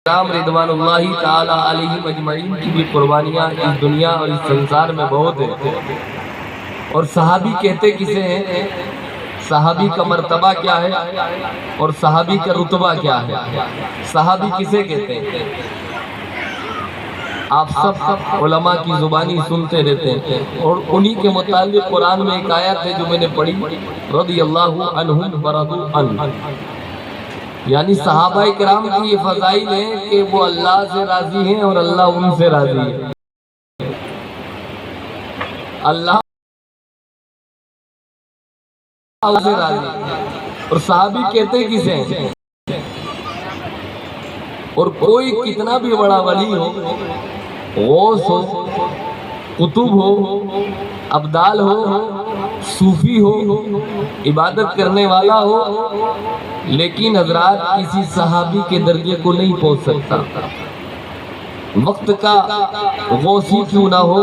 کرام رضوان اللہ تعالی علیہم اجمعین کی بھی قربانیاں اس دنیا اور اس سنسار میں بہت ہیں۔ اور صحابی کہتے کسے ہیں؟ صحابی کا مرتبہ کیا ہے اور صحابی کا رتبہ کیا ہے؟ صحابی کسے کہتے ہیں؟ آپ سب علماء کی زبانی سنتے رہتے ہیں اور انہی کے متعلق قرآن میں ایک آیت ہے جو میں نے پڑھی، رضی اللہ عنہم ورضوا عنہ، یعنی صحابہ کرام کی یہ فضائل ہیں کہ وہ اللہ سے راضی ہیں اور اللہ ان سے راضی ہے۔ اللہ سے راضی ہے اور صحابی کہتے کسے ہیں؟ اور کوئی کتنا بھی بڑا ولی ہو، غوث ہو، قطب ہو، ابدال ہو، صوفی ہو، عبادت کرنے والا ہو، لیکن حضرات کسی صحابی کے درجے کو نہیں پہنچ سکتا۔ وقت کا غوثی کیوں نہ ہو،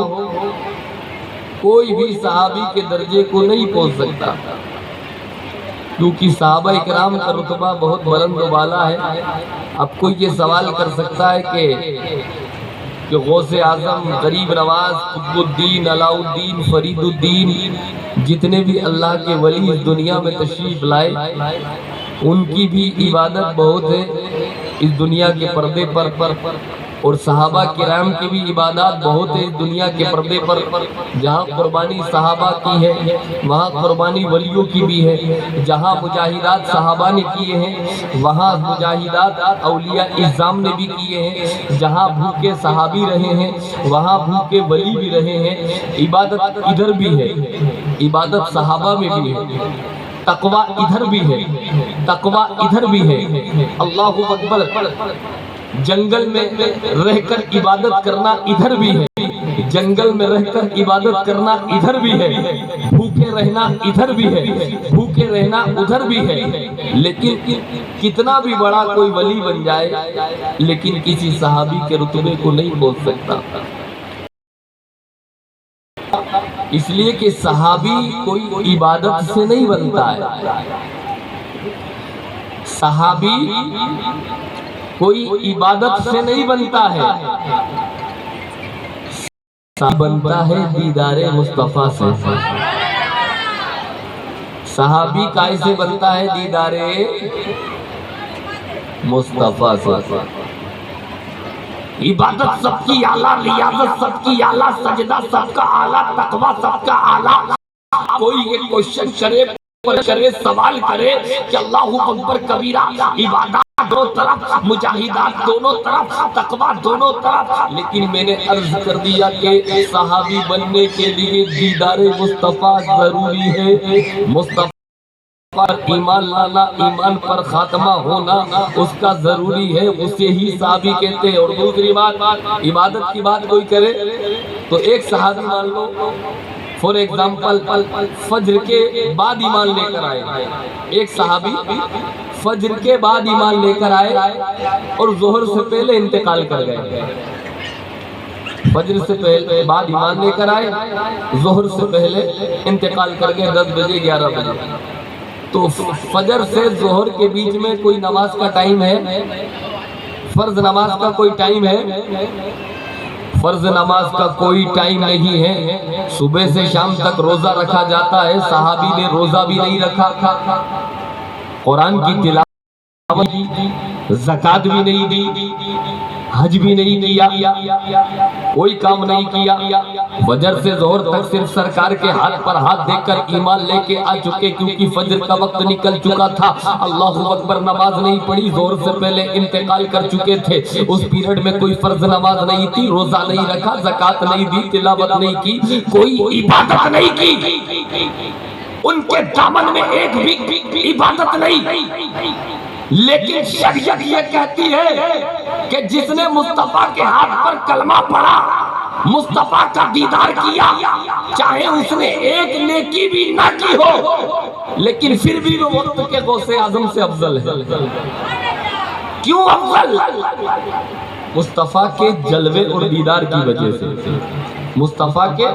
کوئی بھی صحابی کے درجے کو نہیں پہنچ سکتا، کیونکہ صحابہ اکرام کا رتبہ بہت بلند و بالا ہے۔ اب کوئی یہ سوال کر سکتا ہے کہ غوث اعظم، غریب نواز، قطب الدین، علاء الدین، فرید الدین، جتنے بھی اللہ کے ولی اس دنیا میں تشریف لائے، ان کی بھی عبادت بہت ہے اس دنیا کے پردے پر، اور صحابہ کرام کی بھی عبادات بہت ہے اس دنیا کے پردے پر۔ جہاں قربانی صحابہ کی ہے وہاں قربانی ولیوں کی بھی ہے، جہاں مجاہدات صحابہ نے کیے ہیں وہاں مجاہدات اولیاء اعظام نے بھی کیے ہیں، جہاں بھوکے صحابی رہے ہیں وہاں بھوکے ولی بھی رہے ہیں۔ عبادت ادھر بھی ہے، عبادت صحابہ میں بھی ہے، تقویٰ ادھر بھی ہے، تقویٰ ادھر بھی ہے۔ اللہ اکبر، جنگل میں رہ کر عبادت کرنا ادھر بھی ہے، جنگل میں رہ کر عبادت کرنا ادھر بھی ہے، بھوکے رہنا ادھر بھی ہے، بھوکے رہنا ادھر بھی ہے۔ لیکن کتنا بھی بڑا کوئی ولی بن جائے لیکن کسی صحابی کے رتبے کو نہیں پہنچ سکتا، اس لیے کہ صحابی کوئی عبادت سے نہیں بنتا ہے، صحابی کوئی عبادت سے نہیں بنتا ہے، بنتا ہے دیدار مصطفیٰ سے۔ صحابی کیسے بنتا ہے؟ دیدار مصطفیٰ سے۔ عبادت سب کی اعلیٰ، ریاضت سب کی اعلیٰ، سجدہ سب کا اعلیٰ، تقویٰ سب کا اعلیٰ۔ کوئی یہ کوشش کرے، سوال کرے کہ اللہ اکبر کبیرہ، عبادات دونوں طرف، مجاہدات دونوں طرف، تقویٰ دونوں طرف، لیکن میں نے عرض کر دیا کہ صحابی بننے کے لیے دیدار مصطفیٰ ضروری ہے۔ مصطفیٰ پر ایمان لانا، ایمان پر خاتمہ ہونا اس کا ضروری ہے، اسے ہی صحابی کہتے ہیں۔ اور دوسری بات، عبادت کی بات کوئی کرے تو ایک صحابی مان لو، فور ایگزامپل فجر کے بعد ایمان لے کر آئے، ایک صحابی فجر کے بعد ایمان لے کر آئے اور ظہر سے پہلے انتقال کر گئے۔ فجر سے پہلے بعد ایمان لے کر آئے، ظہر سے پہلے انتقال کر گئے 10 بجے 11 بجے۔ تو فجر سے ظہر کے بیچ میں کوئی نماز کا ٹائم ہے؟ فرض نماز کا کوئی ٹائم ہے؟ فرض نماز کا کوئی ٹائم نہیں ہے۔ صبح سے شام تک روزہ رکھا جاتا ہے، صحابی نے روزہ بھی نہیں رکھا، قرآن کی تلاوت کی، زکوٰۃ بھی نہیں دی، حج بھی نہیں کیا، کوئی کام نہیں کیا۔ فجر سے ظہر تک صرف سرکار کے ہاتھ پر ہاتھ دے کر ایمان لے کے آ چکے، کیونکہ فجر کا وقت نکل چکا تھا۔ اللہ اکبر، نماز نہیں پڑھی، ظہر سے پہلے انتقال کر چکے تھے۔ اس پیریڈ میں کوئی فرض نماز نہیں تھی، روزہ نہیں رکھا، زکوٰۃ نہیں دی، تلاوت نہیں کی، کوئی عبادت نہیں کی، ان کے دامن میں ایک بھی عبادت نہیں۔ لیکن شریعت یہ کہتی ہے کہ جس نے مصطفیٰ کے ہاتھ پر کلمہ پڑھا، مصطفیٰ کا دیدار کیا، چاہے اس نے ایک نیکی بھی نہ کی ہو لیکن پھر بھی وہ وقت کے غوث اعظم سے افضل ہے۔ کیوں افضل؟ مصطفیٰ کے جلوے اور دیدار کی وجہ سے، مصطفیٰ کے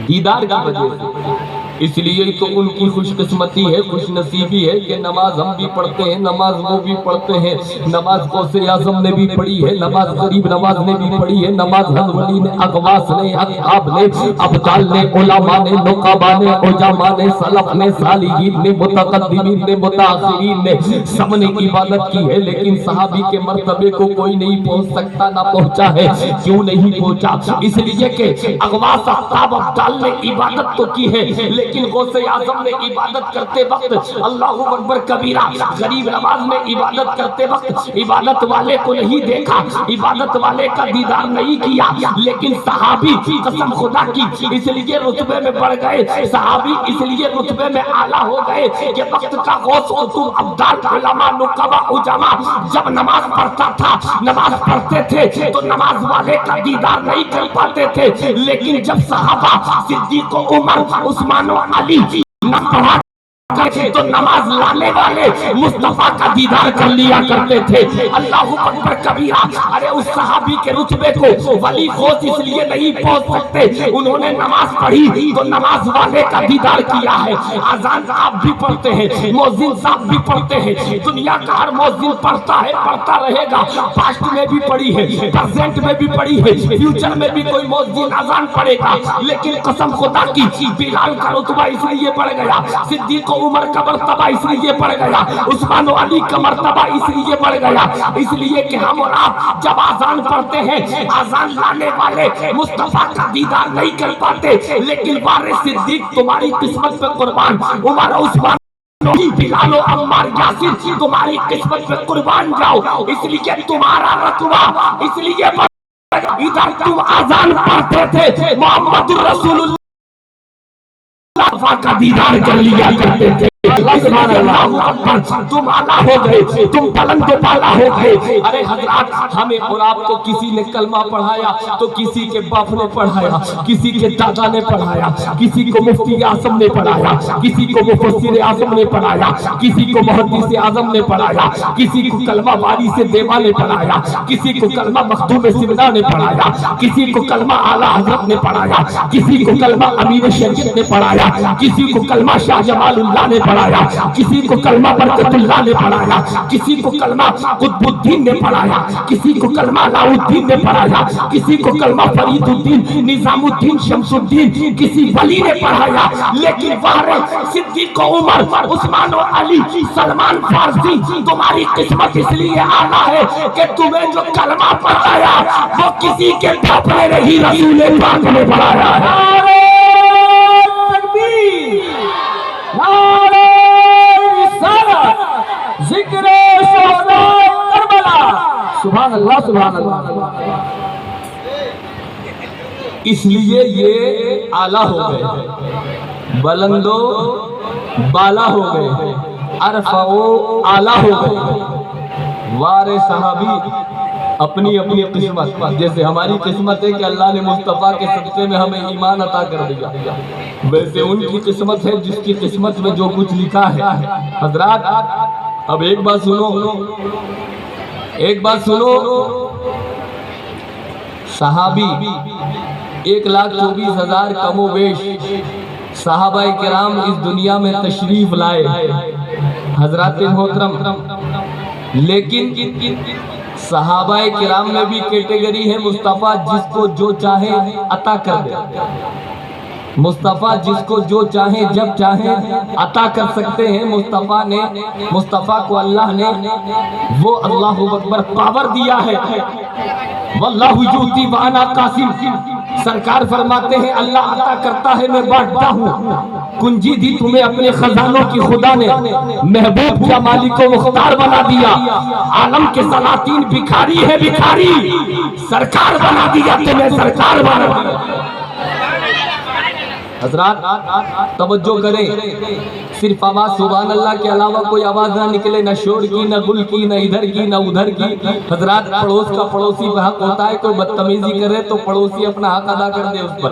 دیدار کی وجہ سے۔ اس لیے تو ان کی خوش قسمتی ہے، خوش نصیبی ہے کہ نماز ہم بھی پڑھتے ہیں، نماز وہ بھی پڑھتے ہیں، نماز غوث اعظم نے بھی پڑھی ہے، نماز غریب نواز نے بھی پڑھی ہے، نماز حضرت ولی نے، اغواث نے، اقطاب نے، ابدال نے، علماء نے، نقبا نے، عجماء نے، سلف نے، صالحین نے، متقدمین نے، متاخرین نے، سب نے عبادت کی ہے، لیکن صحابی کے مرتبے کو کوئی نہیں پہنچ سکتا، نہ پہنچا ہے۔ کیوں نہیں پہنچا؟ اس لیے کہ اغواث، اقطاب، ابدال نے عبادت تو کی ہے، لیکن غوث اعظم نے عبادت کرتے وقت اللہ اکبر کبیرہ، غریب نواز نے عبادت کرتے وقت عبادت والے کو نہیں دیکھا، عبادت والے کا دیدار نہیں کیا، لیکن صحابی قسم خدا کی اس لیے رتبے میں بڑھ گئے، صحابی اس لیے رتبے میں اعلیٰ ہو گئے کہ وقت کا غوث قطب، ابدال، علماء، نقبا، عجماء جب نماز پڑھتا تھا، نماز پڑھتے تھے تو نماز والے کا دیدار نہیں کر پاتے تھے، لیکن جب صحابہ صدیق و عمر، عثمان و علی نہ پڑھا تو نماز لانے والے مصطفیٰ کا دیدار کر لیا کرتے تھے۔ اللہ اکبر کبیرہ۔ ارے اس صحابی کے رتبے کو ولی غوث اس لیے نہیں پہنچ سکتے، انہوں نے نماز پڑھی تو نماز والے کا دیدار کیا ہے۔ اذان آپ بھی پڑھتے ہیں، مؤذن صاحب بھی پڑھتے ہیں، دنیا کا ہر مؤذن پڑھتا ہے، پڑھتا رہے گا، پاسٹ میں بھی پڑھی ہے، پریزنٹ میں بھی پڑھی ہے، فیوچر میں بھی کوئی مؤذن اذان پڑھے گا، لیکن قسم خدا کی بلال کا رتبہ اس لیے بڑھ گیا، صدیق عمر کا مرتبہ اس لیے بڑھ گیا، عثمان و علی کا مرتبہ اس لیے بڑھ گیا، اس لیے کہ ہم اور آپ جب آذان پڑھتے ہیں، آذان لانے والے مصطفیٰ کا دیدار نہیں کر پاتے، لیکن وارث صدیق تمہاری قسمت پہ قربان، عمر عثمان بلال و عمار یاسر تمہاری قسمت پہ قربان جاؤ، اس لیے تمہارا رتبہ اس لیے ادھر تم آذان پڑھتے تھے، محمد رسول اللہ کا دیدار کر لیا کرتے تھے۔ تم آلہ ہو گئے، تم بلند و بالا ہو گئے۔ ارے حضرات، ہمیں اور آپ کو کسی نے کلمہ پڑھایا تو کسی کے باپ نے پڑھایا، کسی کے دادا نے پڑھایا، کسی کو مفتی اعظم نے پڑھایا، کسی کو مفسر اعظم نے پڑھایا، کسی کو محدث اعظم نے پڑھایا، کسی کو کلمہ وارث دیوا نے پڑھایا، کسی کو کلمہ مخدوم سمنا نے پڑھایا، کسی کو کلمہ اعلیٰ حضرت نے پڑھایا، کسی کو کلمہ امیر شریعت نے پڑھایا، کسی کو کلمہ شاہ جمال اللہ نے پڑھایا، کسی کو کلمہ برکت اللہ نے پڑھایا، کسی کو کلمہ قطب الدین نے پڑھایا، کسی کو کلمہ علاء الدین نے پڑھایا، کسی کو کلمہ فرید الدین، نظام الدین، شمس الدین، کسی ولی نے پڑھایا، لیکن وارث صدیق و عمر، عثمان و علی، سلمان فارسی تمہاری قسمت اس لیے اعلیٰ ہے کہ تمہیں جو کلمہ پڑھایا وہ کسی کے باپ نے نہیں، رسول پاک نے پڑھایا ہے۔ ذکر شہداء کربلا، سبحان اللہ سبحان اللہ۔ اس لیے یہ اعلیٰ ہو گئے، بلند و بالا ہو گئے، عرفہ و اعلیٰ ہو گئے۔ وارث صحابی اپنی اپنی قسمت، جیسے ہماری قسمت ہے کہ اللہ نے مصطفیٰ کے صدقے میں ہمیں ایمان عطا کر دیا، ویسے ان کی قسمت ہے جس کی قسمت میں جو کچھ لکھا ہے۔ حضرات اب ایک بات سنو، ایک بات سنو، صحابی 1,24,000 کم و بیش صحابہ کرام اس دنیا میں تشریف لائے، حضرات محترم، لیکن صحابہ کرام میں بھی کیٹیگری ہے، مصطفیٰ جس کو جو چاہے عطا کر دے، مصطفیٰ جس کو جو چاہیں جب چاہیں عطا کر سکتے ہیں۔ مصطفیٰ کو اللہ نے وہ اللہ اکبر پاور دیا ہے، واللہ یؤتی وانا قاسم، سرکار فرماتے ہیں اللہ عطا کرتا ہے میں بانٹتا ہوں۔ کنجی دی تمہیں اپنے خزانوں کی خدا نے، محبوب کیا مالک و مختار بنا دیا، عالم کے سلاطین بھکاری ہے بھکاری، سرکار بنا دیا تمہیں، سرکار بنا دیا۔ حضرات توجہ کریں، صرف آواز سبحان اللہ کے علاوہ کوئی آواز نہ نکلے، نہ شور کی، نہ گل کی، نہ ادھر کی، نہ ادھر کی۔ حضرات پڑوس کا پڑوسی پہ حق ہوتا ہے، کوئی بدتمیزی کرے تو پڑوسی اپنا حق ادا کر دے اس پر۔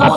10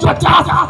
50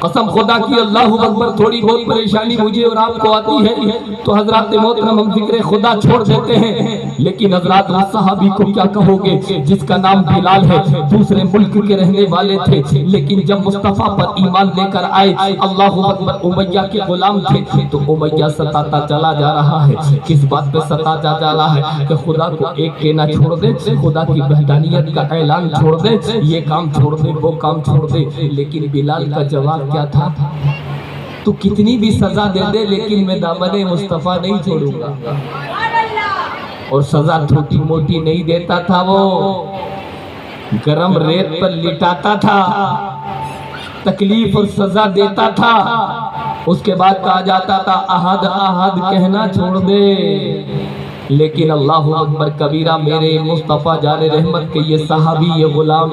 قسم خدا کی اللہ اکبر. تھوڑی بہت پریشانی مجھے اور آپ کو آتی ہے تو حضرات محترم ہم ذکر خدا چھوڑ دیتے ہیں. لیکن حضرات اس صحابی کو کیا کہو گے جس کا نام بلال ہے, دوسرے ملک کے رہنے والے تھے, لیکن جب مصطفیٰ پر ایمان لے کر آئے اللہ اکبر امیہ کے غلام تھے تو امیہ ستاتا چلا جا رہا ہے. کس بات پہ ستاتا جا رہا ہے کہ خدا کو ایک کہنا چھوڑ دے, خدا کی وحدانیت کا اعلان چھوڑ دے, یہ کام چھوڑ دے, وہ کام چھوڑ دے. لیکن بلال کا جواب کیا تھا؟ تو کتنی بھی سزا دے دے لیکن میں دامن مصطفیٰ نہیں چھوڑوں گا. اور سزا چھوٹی موٹی نہیں دیتا تھا, وہ گرم ریت پر لٹاتا تھا, تکلیف اور سزا دیتا تھا. اس کے بعد کہا جاتا تھا احد احد کہنا چھوڑ دے. لیکن اللہ اکبر کبیرہ میرے مصطفیٰ جان رحمت کے یہ صحابی یہ غلام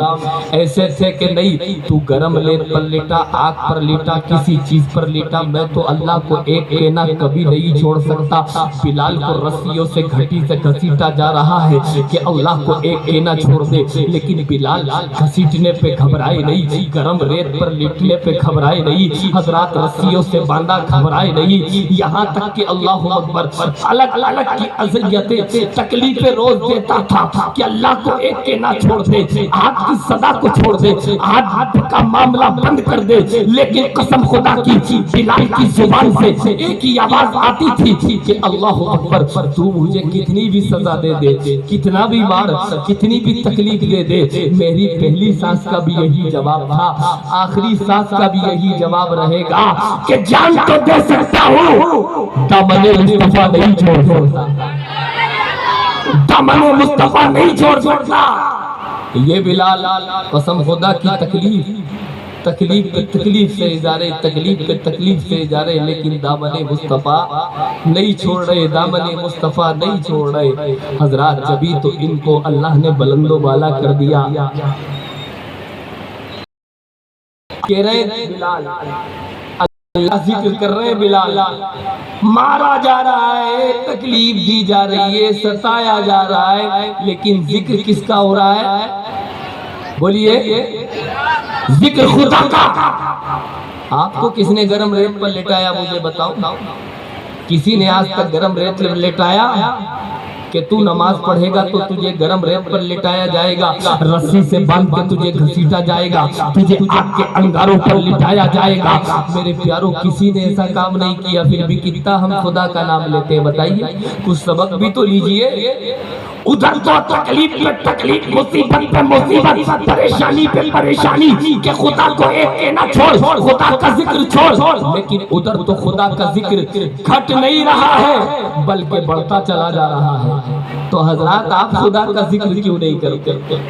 ایسے تھے کہ نہیں تو گرم لیت پر لیٹا, آگ پر لیٹا, کسی چیز پر لیٹا, میں تو اللہ کو ایک کہنا کبھی نہیں چھوڑ سکتا. بلال کو رسیوں سے گھٹی سے گھسیٹا جا رہا ہے کہ اللہ کو ایک کہنا چھوڑ دے, لیکن بلال گھسیٹنے پہ گھبرائے نہیں, گرم ریت پر لیٹنے پہ گھبرائے نہیں, حضرات رسیوں سے باندھا گھبرائے نہیں. یہاں تک کہ اللہ اکبر الگ الگ کی تکلیفیں روز دیتا تھا کہ اللہ کو ایک کہنا چھوڑ دے, آگ کی سزا کو چھوڑ دے, آگ کا معاملہ بند کر دے. لیکن قسم خدا کی بلال کی زبان سے ایک ہی آواز آتی تھی کہ اللہ اکبر تو مجھے کتنی بھی سزا دے دے, کتنا بھی مار, کتنی بھی تکلیف دے دے, میری پہلی سانس کا بھی یہی جواب تھا, آخری سانس کا بھی یہی جواب رہے گا کہ جان تو دے سکتا ہوں دامن مصطفیٰ نہیں چھوڑ سکتا, دامن مصطفیٰ نہیں چھوڑ سکتا. یہ بلال قسم خدا کی تکلیف پہ تکلیف سے اظہارے, تکلیف پہ تکلیف سے اظہارے, لیکن دامن مصطفیٰ نہیں چھوڑ رہے, دامن مصطفیٰ نہیں چھوڑ رہے. حضرات جبھی تو ان کو اللہ نے بلند و بالا کر دیا. کہہ رہے بلال, اللہ ذکر کر رہے بلال, مارا جا رہا ہے, تکلیف دی جا رہی ہے, ستایا جا رہا ہے, لیکن ذکر کس کا ہو رہا ہے؟ بولیے, ذکر خدا کا. آپ کو کس نے گرم ریت پر لٹایا مجھے بتاؤ؟ کسی نے آج تک گرم ریت پر لٹایا کہ تو نماز پڑھے گا تو تجھے گرم ریت پر لٹایا جائے گا, رسی سے باندھ کے تجھے گھسیٹا جائے گا, تجھے آگ کے انگاروں پر لٹایا جائے گا. میرے پیاروں کسی نے ایسا کام نہیں کیا, پھر بھی کتنا ہم خدا کا نام لیتے ہیں بتائیے. کچھ سبق بھی تو لیجئے. ادھر تو تکلیف پہ تکلیف, مصیبت پہ مصیبت, پریشانی پہ پریشانی کہ خدا کو ایک کہنا چھوڑ, خدا کا ذکر چھوڑ, لیکن ادھر تو خدا کا ذکر گھٹ نہیں رہا ہے بلکہ بڑھتا چلا جا رہا ہے. تو حضرات آپ خدا کا ذکر کیوں نہیں کرتے؟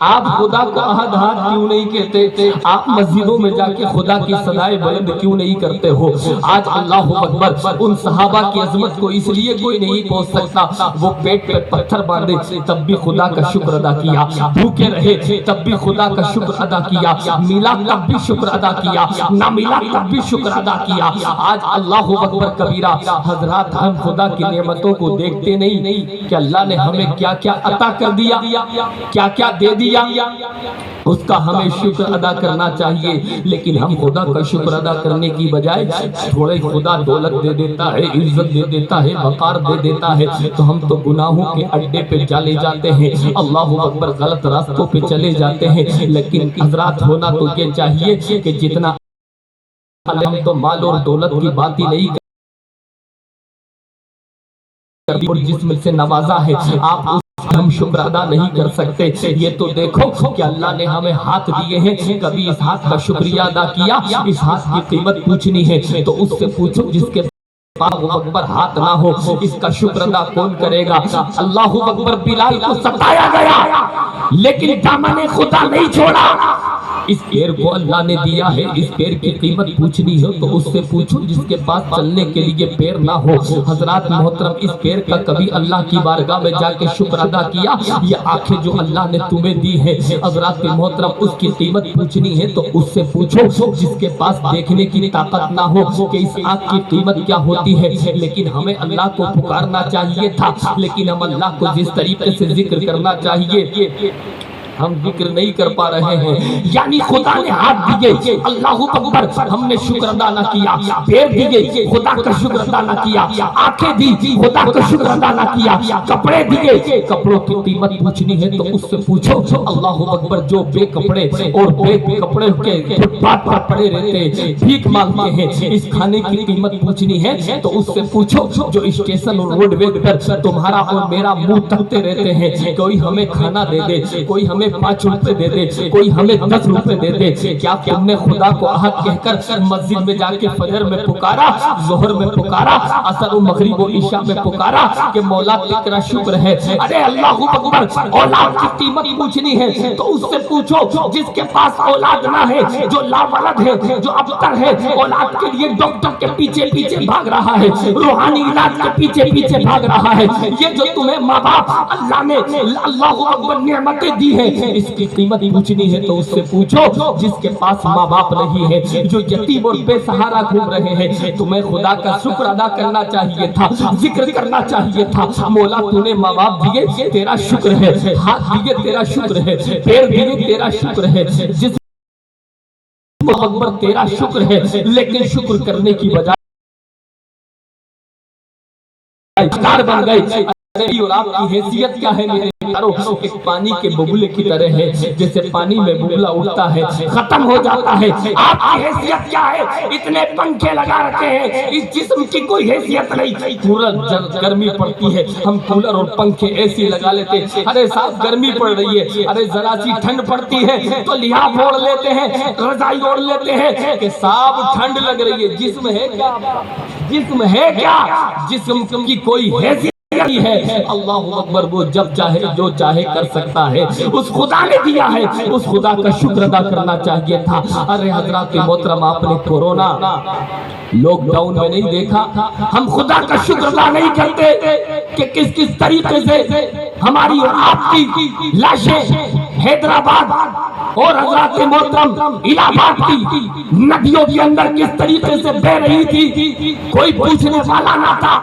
آپ خدا کو احد احد کیوں نہیں کہتے؟ آپ مسجدوں میں جا کے خدا کی صدائے بلند کیوں نہیں کرتے ہو؟ آج اللہ اکبر ان صحابہ کی عظمت کو اس لیے کوئی نہیں پہنچ سکتا, وہ پیٹ پہ پتھر باندھے تب بھی خدا کا شکر ادا کیا, بھوکے رہے تب بھی خدا کا شکر ادا کیا, ملا تب بھی شکر ادا کیا, نہ ملا تب بھی شکر ادا کیا. آج اللہ اکبر کبیرہ. حضرات ہم خدا کی نعمتوں کو دیکھتے نہیں کہ اللہ نے ہمیں کیا کیا عطا کر دیا, کیا کیا دے دیا, اس کا ہمیں شکر ادا کرنا چاہیے. لیکن ہم خدا کا شکر ادا کرنے کی بجائے تھوڑے خدا دولت دے دیتا ہے, عزت دے دیتا ہے, وقار دے دیتا ہے, تو ہم تو گناہوں کے اڈے پہ چلے جاتے ہیں, اللہ اکبر غلط راستوں پہ چلے جاتے ہیں. لیکن حضرات ہونا تو یہ چاہیے کہ جتنا ہم تو مال اور دولت کی بات ہی نہیں کرتے اور جسم سے نوازا ہے, آپ ہم شکر ادا نہیں کر سکتے. یہ تو دیکھو کہ اللہ نے ہمیں ہاتھ دیے ہیں, کبھی اس ہاتھ کا شکریہ ادا کیا؟ اس ہاتھ کی قیمت پوچھنی ہے تو اس سے پوچھو جس کے پاس اکبر ہاتھ نہ ہو, اس کا شکر ادا کون کرے گا؟ اللہ اکبر. بلال کو ستایا گیا لیکن دامن خدا نہیں چھوڑا. اس پیر کو اللہ نے دیا ہے, اس پیر کی قیمت پوچھنی ہے تو اس سے پوچھو جس کے پاس چلنے کے لیے پیر نہ ہو. حضرات محترم اس پیر کا کبھی اللہ کی بارگاہ میں جا کے شکر ادا کیا؟ یہ آنکھیں جو اللہ نے تمہیں دی ہے حضرات محترم اس کی قیمت پوچھنی ہے تو اس سے پوچھو جس کے پاس دیکھنے کی طاقت نہ ہو کہ اس آنکھ کی قیمت کیا ہوتی ہے. لیکن ہمیں اللہ کو پکارنا چاہیے تھا, لیکن ہم اللہ کو جس طریقے سے ذکر کرنا چاہیے ہم ذکر نہیں کر پا رہے ہیں. یعنی خدا نے ہاتھ دیے, اللہ اکبر, ہم نے شکر ادا نہ کیا. پیر دیے, خدا کا شکر ادا نہ کیا. آنکھیں دی, خدا کا شکر ادا نہ کیا. کپڑے دیے, کپڑوں کی قیمت پوچھنی ہے تو اس سے پوچھو. اللہ اکبر, جو بے کپڑے اور بے کپڑے کے فٹ پاتھ پر پڑے رہتے, بھیک مانگتے ہیں, اس کھانے کی قیمت پوچھنی ہے تو اس سے پوچھو. جو اسٹیشن اور روڈ وے پر تمہارا اور میرا منہ تکتے رہتے ہیں, کوئی ہمیں کھانا دے دے, کوئی ہمیں 5 روپے دے دے, کوئی ہمیں 10 روپے دے دے. کیا تم نے خدا کو احد کہہ کر مسجد میں جا کے فجر میں پکارا, ظہر میں پکارا, عصر و مغرب و عشاء میں پکارا کہ مولا تیرا شکر ہے؟ ارے اللہ اکبر, اولاد کی قیمت پوچھنی ہے تو اس سے پوچھو جس کے پاس اولاد نہ ہے, جو لا ولد ہے, جو ابتر ہے, اولاد کے لیے ڈاکٹر کے پیچھے پیچھے بھاگ رہا ہے, روحانی علاج کے پیچھے پیچھے بھاگ رہا ہے. یہ جو تمہیں ماں باپ اللہ نے اللہ اکبر نعمتیں دی ہیں, اس کی قیمت پوچھنی ہے تو اس سے پوچھو جس کے پاس ماں باپ نہیں ہے, جو یتیم اور بے سہارا گھوم رہے ہیں. تمہیں خدا کا شکر ادا کرنا چاہیے تھا, ذکر کرنا چاہیے تھا. مولا تو نے ماں باپ دیے, تیرا شکر ہے. ہاتھ دیے, تیرا شکر ہے. پیر دیے, تیرا شکر ہے. جس اکبر, تیرا شکر ہے. لیکن شکر کرنے کی بجائے کار بن گئے. اور آپ کی حیثیت کیا ہے میرے پیارو؟ ایک پانی کے ببولے کی طرح ہے. جیسے پانی میں ببولا اٹھتا ہے, ختم ہو جاتا ہے. آپ کی حیثیت کیا ہے؟ اتنے پنکھے لگا رکھے ہیں, اس جسم کی کوئی حیثیت نہیں. پورا گرمی پڑتی ہے, ہم کولر اور پنکھے ایسی لگا لیتے. ارے صاحب گرمی پڑ رہی ہے, ارے ذرا سی ٹھنڈ پڑتی ہے تو لحاف اوڑھ لیتے ہیں, رضائی اوڑھ لیتے ہیں کہ صاحب ٹھنڈ لگ رہی ہے. جسم ہے کیا؟ جسم ہے کیا؟ جسم کی کوئی حیثیت ہے. اللہ اکبر, وہ جب چاہے جو چاہے کر سکتا ہے. اس خدا نے دیا ہے, اس خدا کا شکر ادا کرنا چاہیے تھا. ارے حضرات محترم, آپ نے کورونا لاک ڈاؤن میں نہیں دیکھا؟ ہم خدا کا شکر ادا نہیں کرتے کہ کس کس طریقے سے ہماری اور آپ کی لاشیں حیدرآباد اور حضرات محترم الہ آباد کی ندیوں کے اندر کس طریقے سے بہ رہی تھی. کوئی پوچھنے والا نہ تھا.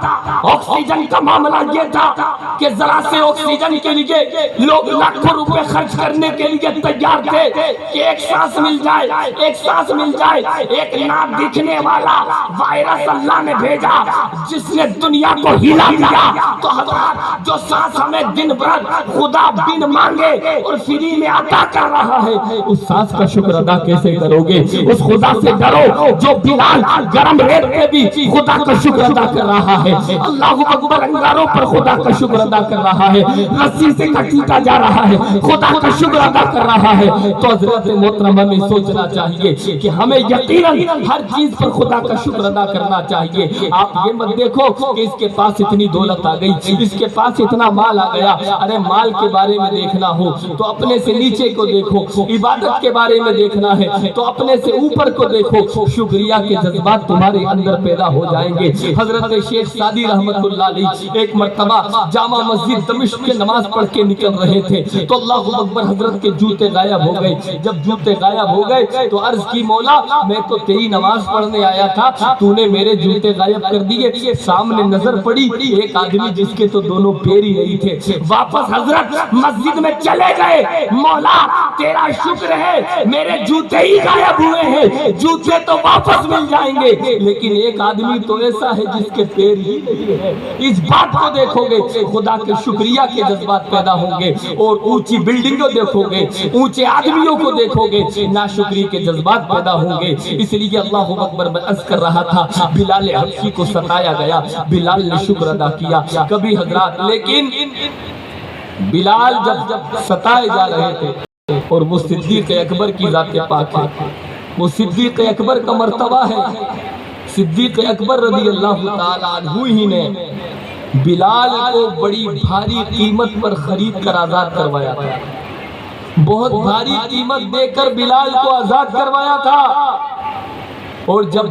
آکسیجن کا معاملہ یہ تھا کہ ذرا سے آکسیجن کے لیے لوگ لاکھوں روپے خرچ کرنے کے لیے تیار تھے کہ ایک سانس مل جائے, ایک سانس مل جائے. ایک نہ دکھنے والا وائرس اللہ نے بھیجا جس نے دنیا کو ہلا دیا. تو حضرات, جو سانس ہمیں دن بھر خدا بن مانگے اور فری میں عطا کر رہا ہے, اس سانس کا شکر ادا کیسے کرو گے؟ اس خدا سے ڈرو جو بلال گرم ریت میں بھی خدا کا شکر ادا کر رہا ہے. اللہ اکبر, انگاروں پر خدا کا شکر ادا کر رہا ہے, رسی سے کٹیتا جا رہا ہے, خدا کا شکر ادا کر رہا ہے. تو حضرت محترم, ہمیں سوچنا چاہیے کہ ہمیں یقیناً ہر چیز پر خدا کا شکر ادا کرنا چاہیے. آپ یہ مت دیکھو کہ اس کے پاس اتنی دولت آ گئی, اس کے پاس اتنا مال آ گیا. ارے مال کے بارے میں دیکھنا ہو تو اپنے سے نیچے کو دیکھو, عبادت کے بارے میں دیکھنا ہے تو اپنے سے اوپر کو دیکھو. شکریہ کے جذبات تمہارے اندر پیدا ہو جائیں گے. حضرت شیخ سعدی رحمت اللہ علیہ ایک مرتبہ جامع مسجد دمشق کے نماز پڑھ کے نکل رہے تھے تو اللہ اکبر, حضرت کے جوتے غائب ہو گئے. جب جوتے غائب ہو گئے تو عرض کی, مولا میں تو تیری نماز پڑھنے آیا تھا, تو نے میرے جوتے غائب کر دیے. سامنے نظر پڑی ایک آدمی جس کے تو دونوں پیر ہی نہیں تھے. واپس حضرت مسجد میں چلے گئے, مولا تیرا شکر ہے میرے جوتے ہی غائب ہوئے ہیں, جوتے تو واپس مل جائیں گے, لیکن ایک آدمی تو ایسا ہے جس کے پیر ہی نہیں ہے. اس بات کو دیکھو گے, خدا کے شکریہ کے جذبات پیدا ہوں گے. اور اونچی بلڈنگوں دیکھو گے, اونچے آدمیوں کو دیکھو گے, ناشکری کے جذبات پیدا ہوں گے. اس لیے اللہ اکبر, میں عرض کر رہا تھا, بلال حبشی کو ستایا گیا, بلال نے شکر ادا کیا. کبھی حضرات, لیکن بلال جب ستائے جا رہے تھے اور وہ صدیق اکبر کی ذات پاک ہے, وہ صدیق اکبر کا مرتبہ ہے. صدیق اکبر رضی اللہ تعالی عنہ ہی نے بلال کو بڑی بھاری قیمت پر خرید کر آزاد کروایا تھا. بہت بھاری قیمت دے کر بلال کو آزاد کروایا تھا. اور جب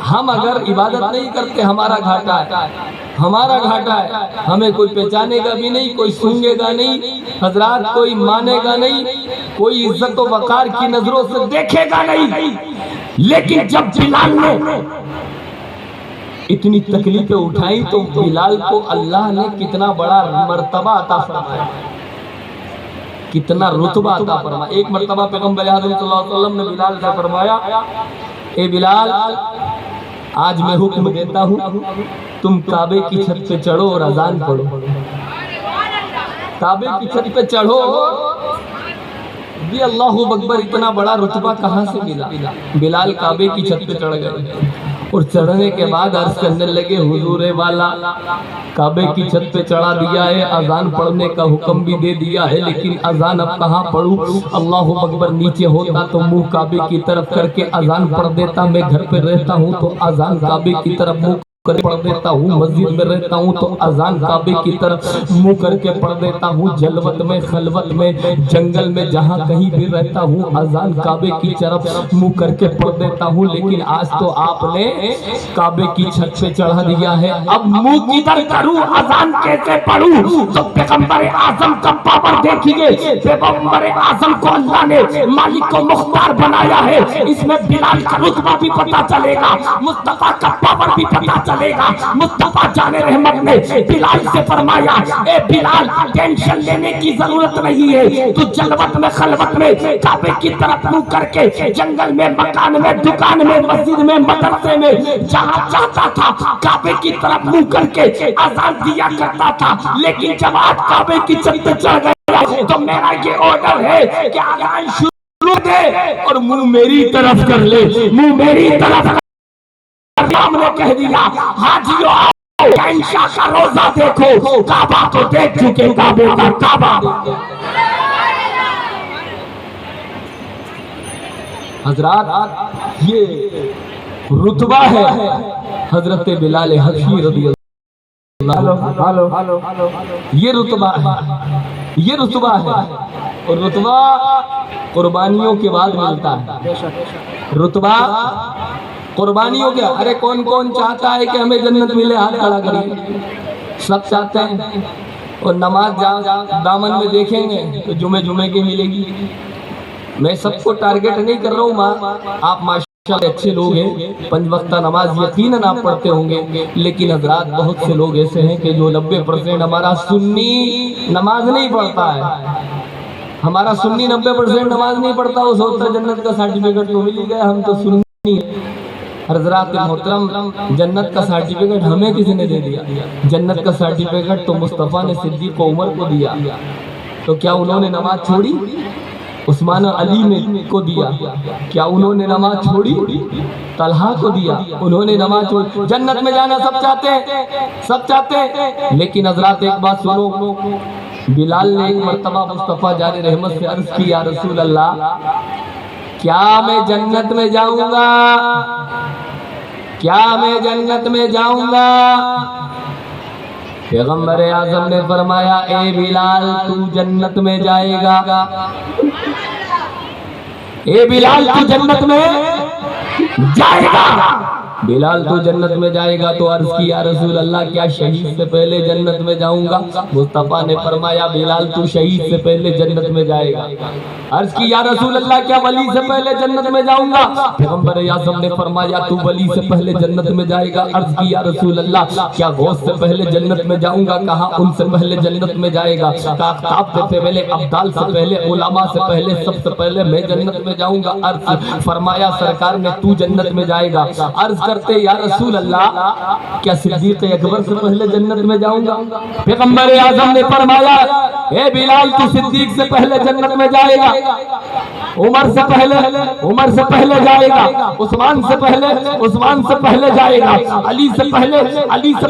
ہم اگر عبادت نہیں کرتے, ہمارا گھاٹا ہے, ہمارا گھاٹا ہے. ہمیں کوئی پہچانے گا بھی نہیں, کوئی سنگے گا نہیں حضرات, کوئی مانے گا نہیں, کوئی عزت و وقار کی نظروں سے دیکھے گا نہیں. لیکن جب بلال نے اتنی تکلیفیں اٹھائی تو بلال کو اللہ نے کتنا بڑا مرتبہ عطا فرمایا. کتنا رتبہ عطا فرمایا. ایک مرتبہ پیغمبر اعظم صلی اللہ علیہ وسلم نے بلال سے فرمایا اے بلال آج میں حکم دیتا ہوں تم کعبے کی چھت پہ چڑھو اور اذان پڑھو. کعبے کی چھت پہ چڑھو. یہ اللہ اکبر اتنا بڑا رتبہ کہاں سے ملا؟ بلال کعبے کی چھت پہ چڑھ گئے اور چڑھنے کے بعد عرض کرنے لگے حضور والا کعبے کی چھت پہ چڑھا دیا ہے, اذان پڑھنے کا حکم بھی دے دیا ہے, لیکن اذان اب کہاں پڑھوں؟ اللہ اکبر. نیچے ہوتا تو منہ کعبے کی طرف کر کے اذان پڑھ دیتا. میں گھر پہ رہتا ہوں تو اذان کعبے کی طرف منہ پڑھ دیتا ہوں. مسجد میں رہتا ہوں تو اذان کعبے کی طرف منہ کر کے پڑھ دیتا ہوں. جلوت میں خلوت میں جنگل میں جہاں کہیں بھی رہتا ہوں اذان کعبے کی طرف منہ کر کے پڑھ دیتا ہوں. لیکن آج تو آپ نے کعبے کی چھت پہ چڑھا دیا ہے, اب منہ کدھر کروں, اذان کیسے پڑھوں؟ تو پیغمبر اعظم کا پاور دیکھیے. پیغمبر اعظم کو اللہ نے مالک کو مختار بنایا ہے. اس میں بلال کا رتبہ بھی پتہ چلے گا, مصطفیٰ کا پاور بھی پتہ چلے گا. مصطفیٰ جان رحمت نے بلال سے فرمایا اے بلال ٹینشن لینے کی ضرورت نہیں ہے, تو جلوت میں خلوت میں کعبے کی طرف منہ کر کے جنگل میں مکان میں دکان میں مسجد میں مدرسے میں جہاں چاہتا تھا کعبے کی طرف منہ کر کے اذان دیا کرتا تھا. لیکن جب آپ کعبے کی چھت پہ چڑھ گئے تو میرا یہ آرڈر ہے کہ اذان شروع دے اور منہ میری طرف کر لے, منہ میری طرف. ہم نے کہہ دیا حاجیو آؤ عائشہ کا روزہ دیکھو, کعبہ تو دیکھ چکے, کعبے کا کعبہ. حضرات یہ رتبہ ہے حضرت بلال حبشی رضی اللہ عنہ. یہ رتبہ ہے, یہ رتبہ ہے. اور رتبہ قربانیوں کے بعد ملتا ہے. رتبہ قربانیوں کے. ارے کون کون چاہتا ہے کہ ہمیں جنت ملے؟ ہاتھ کھڑا کریے. سب چاہتے ہیں. اور نماز دامن میں دیکھیں گے تو جمعے کی ملے گی. میں سب کو ٹارگٹ نہیں کر رہا ہوں, ماں آپ ماشاءاللہ اچھے لوگ ہیں, 5 وقتہ نماز یقیناً آپ پڑھتے ہوں گے. لیکن حضرات بہت سے لوگ ایسے ہیں کہ جو 90% ہمارا سنی نماز نہیں پڑھتا ہے. ہمارا سنی 90% نماز نہیں پڑھتا. وہ سوچتا جنت کا سرٹیفکیٹ تو مل ہی گیا, ہم تو سنی. حضرات محترم جنت کا سرٹیفکیٹ ہمیں کسی نے دے دیا؟ جنت کا سرٹیفکیٹ تو مصطفیٰ نے صدیق و عمر کو دیا. تو کیا انہوں نے نماز چھوڑی؟ عثمان علی نے کو دیا. کیا انہوں نے نماز چھوڑی؟ طلحہ کو دیا. انہوں نے نماز چھوڑی. جنت میں جانا سب چاہتے ہیں, سب چاہتے ہیں. لیکن حضرات ایک بات سنو, بلال نے ایک مرتبہ مصطفیٰ جان رحمت سے عرض کی یا رسول اللہ کیا میں جنت میں جاؤں گا؟ کیا میں جنت میں جاؤں گا؟ پیغمبر اعظم نے فرمایا اے بلال تو جنت میں جائے گا. اے بلال تو جنت میں جائے گا. بلال تو جنت میں جائے گا. تو عرض کی یا رسول اللہ کیا شہید سے پہلے جنت میں جاؤں گا؟ مصطفیٰ نے فرمایا بلال تو شہید سے پہلے جنت میں جائے گا. عرض کی یا رسول اللہ کیا ولی سے پہلے جنت میں جاؤں گا؟ پیغمبر اعظم نے فرمایا تو ولی سے پہلے جنت میں جائے گا. عرض کی یا رسول اللہ کیا غوث سے پہلے جنت میں جاؤں گا؟ کہا ان سے پہلے جنت میں جائے گا. آفتاب سے پہلے, ابدال سے پہلے, علماء سے پہلے, سب سے پہلے میں جنت میں جاؤں گا. عرض فرمایا سرکار نے تو جنت میں جائے گا. عرض کرتے یا رسول اللہ کیا صدیق اکبر سے پہلے جنت میں جاؤں گا؟ پیغمبر اعظم نے فرمایا اے بلال تو صدیق سے پہلے جنت میں جائے گا. عمر سے پہلے جائے گا. عثمان سے پہلے جائے گا. علی سے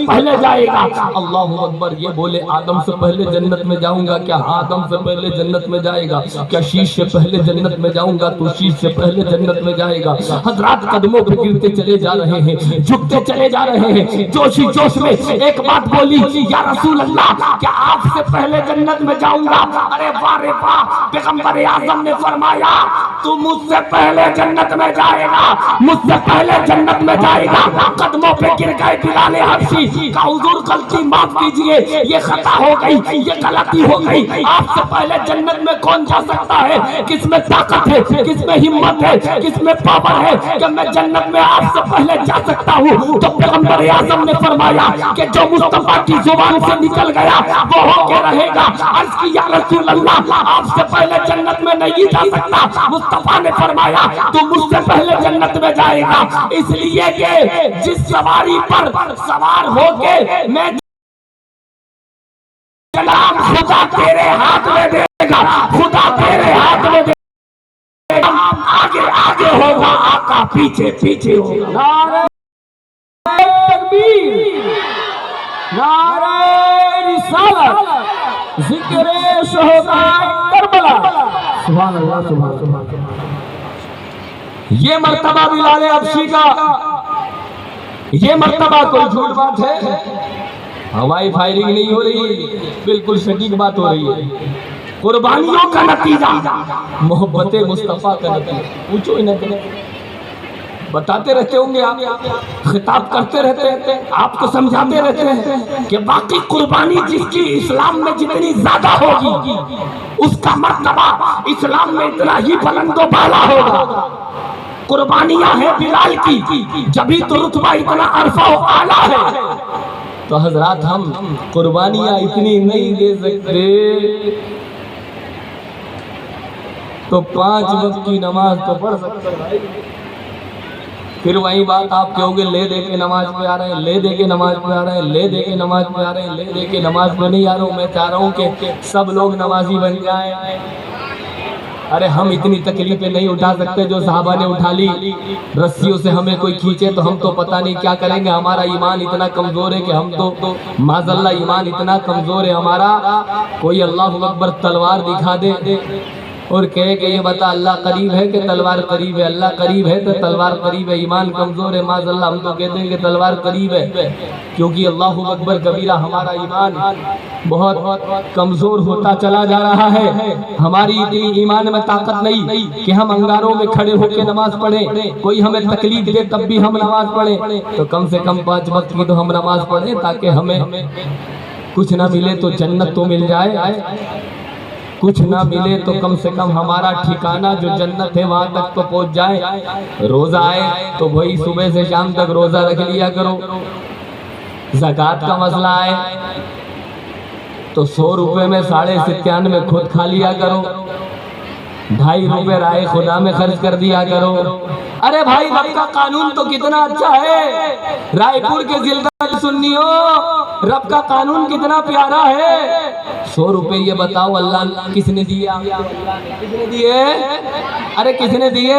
پہلے جائے گا. اللہ اکبر. یہ بولے آدم سے پہلے جنت میں جاؤں گا. کیا آدم سے پہلے جنت میں جائے گا؟ کیا شیش سے پہلے جنت میں جاؤں گا؟ تو شیش سے پہلے جنت میں جائے گا. حضرات قدموں پہ گرتے چلے جا رہے ہیں, جھکتے چلے جا رہے ہیں. جوشی جوش میں ایک بات بولی یا رسول اللہ کیا آپ سے پہلے جنت میں جاؤں گا؟ ارے واہ رے واہ. پیغمبر اعظم نے فرمایا تو مجھ سے پہلے جنت میں جائے گا، مجھ سے پہلے جنت میں جائے گا۔ قدموں پہ گر گئے بلال حبشی کا حضور غلطی معاف کیجئے، یہ خطا ہو گئی، یہ غلطی ہو گئی، آپ سے پہلے جنت میں کون جا سکتا ہے؟ کس میں طاقت ہے، کس میں ہمت ہے، کس میں پاور ہے کہ میں جنت میں آپ سے پہلے جا سکتا ہوں؟ تو پیغمبر اعظم نے فرمایا کہ جو مصطفیٰ کی زبان سے نکل گیا وہ ہو کے رہے گا۔ عرض کی یا رسول اللہ، آپ سے پہلے جنت میں نہیں جا سکتا۔ مصطفیٰ نے فرمایا تو مجھ سے پہلے جنت میں جائے گا، اس لیے کہ جس سواری پر سوار ہو کے میں کلام خدا تیرے ہاتھ میں دے گا، خدا تیرے ہاتھ میں دے گا، آگے آگے ہوگا آقا، پیچھے پیچھے ہوگا۔ نعرہ تکبیر، نعرہ رسالت، ذکر شہداء کربلا۔ سبحان اللہ، سبحان اللہ۔ یہ مرتبہ بلال حبشی کا، یہ مرتبہ کوئی جھوٹ بات ہے؟ ہوائی فائرنگ نہیں ہو رہی، بالکل سٹیک بات ہو رہی ہے۔ قربانیوں کا نتیجہ، محبت مصطفیٰ کا نتیجہ۔ پوچھو ہی نہ کریں، بتاتے رہتے ہوں گے آپ، خطاب کرتے رہتے ہیں، آپ کو سمجھاتے رہتے ہیں کہ باقی قربانی جس کی اسلام میں جتنی زیادہ ہوگی اس کا مرتبہ اسلام میں اتنا ہی بلند و بالا ہوگا۔ قربانیاں ہیں بلال کی، جبھی تو رتبہ اتنا عرفہ و اعلیٰ ہے۔ تو حضرات ہم قربانیاں اتنی نہیں دے سکتے تو 5 وقت کی نماز تو پڑھ سکتے ہیں۔ پھر وہی بات آپ کہو گے لے دے کے نماز پہ آ رہے ہیں، لے دے کے نماز پہ آ رہے ہیں، لے دے کے نماز پہ آ رہے ہیں، لے دے کے نماز پہ نہیں آ رہا ہوں۔ میں چاہ رہا ہوں کہ سب لوگ نمازی بن جائیں۔ ارے ہم اتنی تکلیفیں نہیں اٹھا سکتے جو صحابہ نے اٹھا لی۔ رسیوں سے ہمیں کوئی کھینچے تو ہم تو پتہ نہیں کیا کریں گے۔ ہمارا ایمان اتنا کمزور ہے کہ ہم تو معاذ اللہ ایمان اتنا کمزور ہے ہمارا، کوئی اللہ اکبر تلوار دکھا دے اور کہے کہ یہ بتا اللہ قریب ہے کہ تلوار قریب ہے، اللہ قریب ہے تو تلوار قریب ہے، ایمان کمزور ہے معاذ اللہ۔ ہم تو کہتے ہیں کہ تلوار قریب ہے، کیونکہ اللہ اکبر کبیرہ ہمارا ایمان بہت کمزور ہوتا چلا جا رہا ہے۔ ہماری اتنی ایمان میں طاقت نہیں کہ ہم انگاروں میں کھڑے ہو کے نماز پڑھیں، کوئی ہمیں تکلیف دے تب بھی ہم نماز پڑھیں، تو کم سے کم 5 وقت کی تو ہم نماز پڑھیں تاکہ ہمیں کچھ نہ ملے تو جنت تو مل جائے، کچھ نہ ملے تو کم سے کم ہمارا ٹھکانہ جو جنت ہے وہاں تک تو پہنچ جائے۔ روزہ آئے تو وہی صبح سے شام تک روزہ رکھ لیا کرو۔ زکوٰۃ کا مسئلہ آئے تو 100 روپے میں 97.5 خود کھا لیا کرو، 2.5 روپے رائے خدا میں خرچ کر دیا کرو۔ ارے بھائی رب کا قانون تو کتنا اچھا ہے، رائے پور کے زلزلہ سنیو، رب کا قانون کتنا پیارا ہے۔ 100 روپے یہ بتاؤ اللہ کس نے دیا؟ کس نے دیے؟ ارے کس نے دیے؟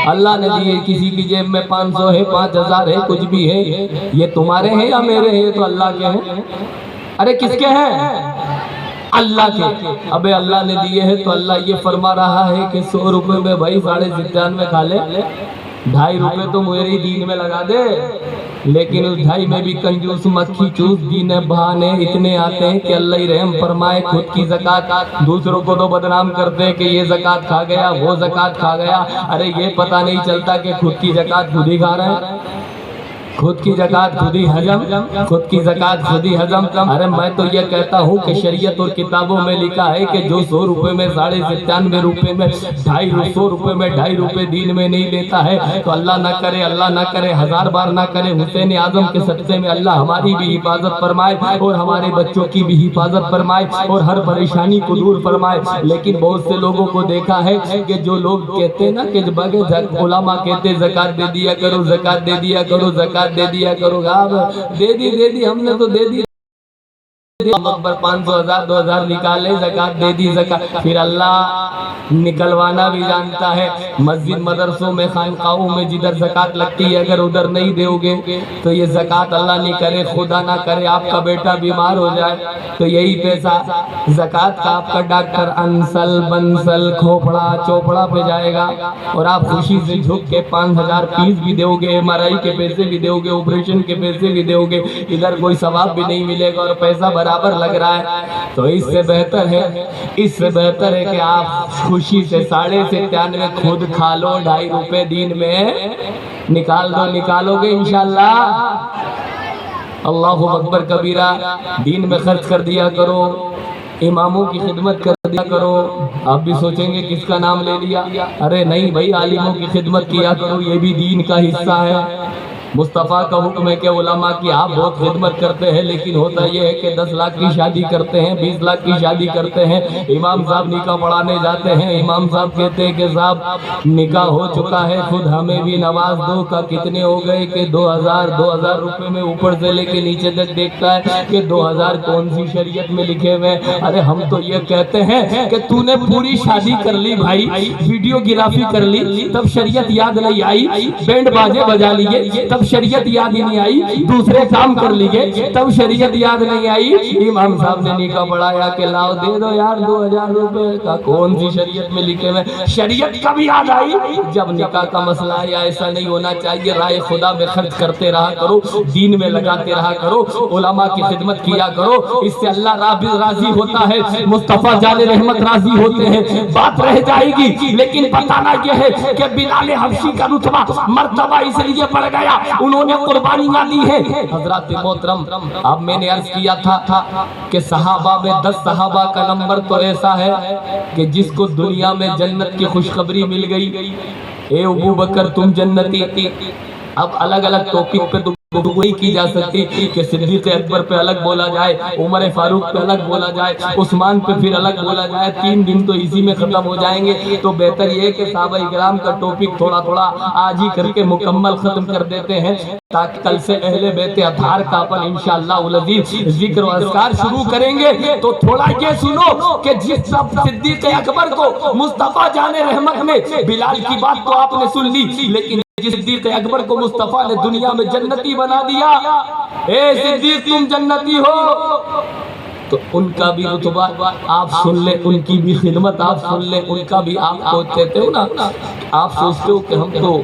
اللہ نے دیے۔ کسی کی جیب میں 500 ہے، 5000 ہے، کچھ بھی ہے، یہ تمہارے ہیں یا میرے ہیں؟ یہ تو اللہ کے ہیں۔ ارے کس کے ہیں؟ اللہ کے۔ ابے اللہ نے دیے ہیں تو اللہ یہ فرما رہا ہے کہ 100 روپے میں بھائی 97.5 کھا لے، 2.5 روپے تو میرے دین میں لگا دے۔ لیکن اس 2.5 میں بھی کنجوس مکھی چوس دین بہانے اتنے آتے ہیں کہ اللہ ہی رحم فرمائے۔ خود کی زکوٰۃ دوسروں کو تو بدنام کرتے ہیں کہ یہ زکوٰۃ کھا گیا، وہ زکوٰۃ کھا گیا۔ ارے یہ پتہ نہیں چلتا کہ خود کی زکوٰۃ خود ہی کھا رہے ہیں، خود کی زکوٰۃ خود ہی ہضم، خود کی زکوٰۃ خود ہی ہضم۔ ارے میں تو یہ کہتا ہوں کہ شریعت اور کتابوں میں لکھا ہے کہ جو 100 روپے میں 97.5 روپے میں 100 روپے میں 2.5 روپے دین میں نہیں لیتا ہے تو اللہ نہ کرے، اللہ نہ کرے، 1000 بار نہ کرے حسین اعظم کے صدقے میں اللہ ہماری بھی حفاظت فرمائے اور ہمارے بچوں کی بھی حفاظت فرمائے اور ہر پریشانی کو دور فرمائے۔ لیکن بہت سے لوگوں کو دیکھا ہے کہ جو لوگ کہتے ہیں نا کہ علماء کہتے زکوٰۃ دے دیا کرو، زکوٰۃ دے دیا کرو، زکوٰۃ دے دیا کرو گا، دے دی ہم نے تو دے دی، اکبر 500 1000 2000 نکالے، زکوٰۃ دے دی، زکوٰۃ پھر اللہ نکلوانا بھی جانتا ہے۔ مسجد مدرسوں میں خانقاہوں میں جدھر زکوٰۃ لگتی ہے اگر ادھر نہیں دو گے تو یہ زکوٰۃ اللہ نہیں کرے، خدا نہ کرے آپ کا بیٹا بیمار ہو جائے تو یہی پیسہ زکوٰۃ کا آپ کا ڈاکٹر انسل بنسل کھوپڑا چوپڑا پہ جائے گا اور آپ خوشی سے جھک کے 5000 فیس بھی دو گے، MRI کے پیسے بھی دو گے، آپریشن کے پیسے بھی دو گے، ادھر کوئی ثواب بھی نہیں ملے گا اور پیسہ برابر برابر لگ رہا ہے تو اس سے بہتر ہے کہ آپ خوشی سے 93.5 خود کھا لو، 2.5 روپے دین میں نکالو گے انشاءاللہ۔ اللہ اکبر کبیرہ، دین میں خرچ کر دیا کرو، اماموں کی خدمت کر دیا کرو۔ آپ بھی سوچیں گے کس کا نام لے لیا، ارے نہیں بھائی، عالموں کی خدمت کیا کرو، یہ بھی دین کا حصہ ہے۔ مصطفیٰ کا حکم ہے کہ علماء کی آپ بہت خدمت کرتے ہیں، لیکن ہوتا یہ ہے کہ 10 لاکھ کی شادی کرتے ہیں، 20 لاکھ کی شادی کرتے ہیں، امام صاحب نکاح پڑھانے جاتے ہیں، امام صاحب کہتے ہیں کہ صاحب نکاح ہو چکا ہے، خود ہمیں بھی نواز دو، کا کتنے ہو گئے کہ 2000 روپے میں اوپر سے لے کے نیچے تک دیکھتا ہے کہ 2000 کون سی شریعت میں لکھے ہوئے۔ ارے ہم تو یہ کہتے ہیں کہ تو نے پوری شادی کر لی بھائی، ویڈیو گرافی کر لی، تب شریعت یاد نہیں آئی، بینڈ باجے بجا لیے تب شریعت یاد ہی نہیں آئی، دوسرے کام کر لیے تب شریعت یاد نہیں آئی۔ امام صاحب نے نکاح پڑھایا کہ لاؤ دے دو یار 2000 روپے، کا کون سی شریعت میں لکھے ہوئے؟ شریعت کب یاد آئی؟ جب نکاح کا مسئلہ آیا۔ ایسا نہیں ہونا چاہیے، رائے خدا میں خرچ کرتے رہا کرو، دین میں لگاتے رہا کرو، علماء کی خدمت کیا کرو، اس سے اللہ راضی ہوتا ہے، مصطفیٰ جان رحمت راضی ہوتے ہیں۔ بات رہ جائے گی، لیکن بتانا یہ ہے کہ بلال حبشی کا رتبہ مرتبہ اس لیے بڑھ گیا، انہوں نے قربانیاں دی ہیں۔ حضرات محترم، اب میں نے عرض کیا تھا کہ صحابہ میں 10 صحابہ کا نمبر تو ایسا ہے کہ جس کو دنیا میں جنت کی خوشخبری مل گئی، اے ابو بکر تم جنتی۔ اب الگ الگ ٹاپک پہ گفتگو کی جا سکتی کہ صدیق اکبر پہ الگ بولا جائے، عمر فاروق پہ الگ بولا جائے، عثمان پہ پھر الگ بولا جائے، 3 دن تو اسی میں ختم ہو جائیں گے۔ تو بہتر یہ ہے کہ صحابہ اکرام کا ٹاپک تھوڑا تھوڑا آج ہی کر کے مکمل ختم کر دیتے ہیں، تاکہ کل سے اہل بیت اطہار کا اپن انشاءاللہ العزیز ذکر و اذکار شروع کریں گے۔ تو تھوڑا یہ سنو کہ جس صدیق اکبر کو مصطفیٰ جان رحمت نے، بلال کی بات تو آپ نے سن لی، لیکن جس صدیق اکبر کو مصطفیٰ نے دنیا میں جنتی بنا دیا، اے صدیق تم جنتی ہو، تو ان کا بھی رتبہ آپ سن لیں، ان کی بھی خدمت آپ سن لیں، ان کا بھی آپ کو کہتے ہو نا، آپ سوچتے ہو کہ ہم تو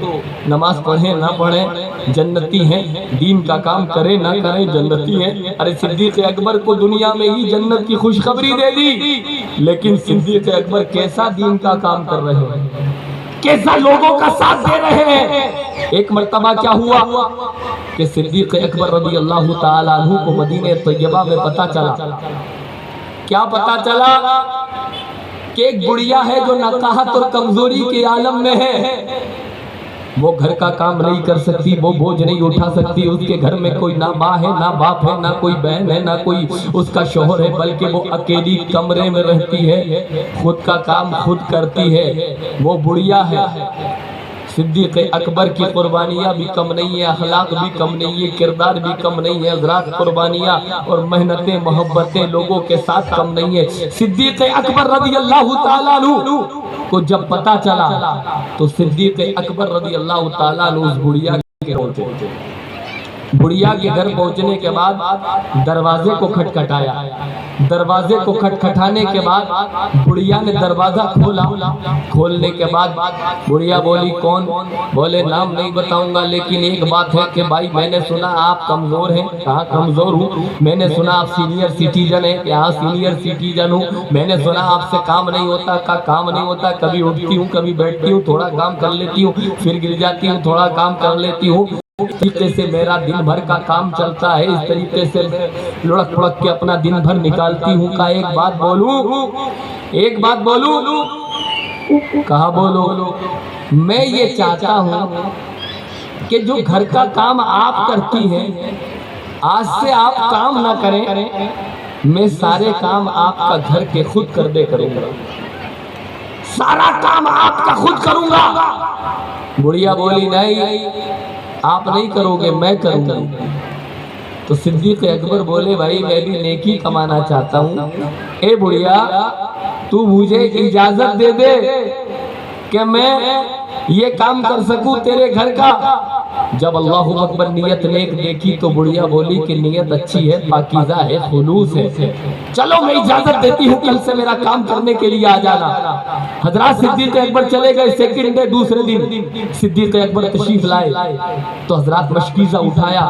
نماز پڑھیں نہ پڑھیں جنتی ہیں، دین کا کام کریں نہ کریں جنتی ہیں۔ ارے صدیق اکبر کو دنیا میں ہی جنت کی خوشخبری دے دی، لیکن صدیق اکبر کیسا دین کا کام کر رہے ہیں، کیسا لوگوں کا ساتھ دے رہے ہیں۔ ایک مرتبہ کیا ہوا کہ صدیق اکبر رضی اللہ تعالیٰ عنہ کو مدینہ طیبہ میں پتا چلا، کیا پتا چلا کہ ایک بڑھیا ہے جو نقاہت اور کمزوری کے عالم میں ہے، وہ گھر کا کام نہیں کر سکتی، وہ بوجھ نہیں اٹھا سکتی، اس کے گھر میں کوئی نہ ماں ہے نہ باپ ہے نہ کوئی بہن ہے نہ کوئی اس کا شوہر ہے، بلکہ وہ اکیلی کمرے میں رہتی ہے، خود کا کام خود کرتی ہے، وہ بڑھیا ہے۔ صدیق اکبر کی قربانیاں بھی کم نہیں ہے، اخلاق بھی کم نہیں ہے، کردار بھی کم نہیں ہے، حضرات قربانیاں اور محنتیں محبتیں لوگوں کے ساتھ کم نہیں ہے۔ صدیق اکبر رضی اللہ تعالیٰ عنہ کو جب پتا چلا تو صدیق اکبر رضی اللہ تعالیٰ عنہ اس بڑھیا کے پہنچے، بڑھیا کے گھر پہنچنے کے بعد دروازے کو کھٹکھٹایا، دروازے کو کھٹکھٹانے کے بعد بڑھیا نے دروازہ کھولا، کھولنے کے بعد بڑھیا بولی کون؟ بولے نام نہیں بتاؤں گا، لیکن ایک بات ہے کہ بھائی میں نے سنا آپ کمزور ہیں۔ کہاں کمزور ہوں؟ میں نے سنا آپ سینئر سٹیزن ہیں۔ کہاں سینئر سٹیزن ہوں؟ میں نے سنا آپ سے کام نہیں ہوتا، کا کام نہیں ہوتا، کبھی اٹھتی ہوں کبھی بیٹھتی ہوں، تھوڑا کام کر لیتی ہوں پھر گر جاتی ہوں، تھوڑا کام کر لیتی ہوں، اس طریقے سے میرا دن بھر کا کام چلتا ہے، اس طریقے سے میں لڑک پڑک کے اپنا دن بھر نکالتی ہوں۔ کہا ایک بات بولوں، ایک بات بولوں؟ کہا بولو؟ میں یہ چاہتا ہوں کہ جو گھر کا کام آپ کرتی ہیں، آج سے آپ کام نہ کریں، میں سارے کام آپ کا گھر کے خود کر دے کروں گا، سارا کام آپ کا خود کروں گا۔ بڑھیا بولی نہیں آپ نہیں کرو گے، میں کروں گا۔ تو صدیق اکبر بولے بھائی میں بھی نیکی کمانا چاہتا ہوں، اے بڑھیا تو مجھے اجازت دے دے کہ میں یہ کام کر سکوں تیرے گھر کا۔ جب اللہ اکبر نیت نیک دیکھی تو بڑھیا بولی کہ نیت اچھی ہے، پاکیزہ ہے، خلوص ہے، چلو میں اجازت دیتی ہوں کل سے میرا کام کرنے کے لیے آ جانا۔ حضرات صدیق اکبر چلے گئے، سیکنڈ ڈے دوسرے دن صدیق اکبر تشریف لائے تو حضرات مشکیزہ اٹھایا،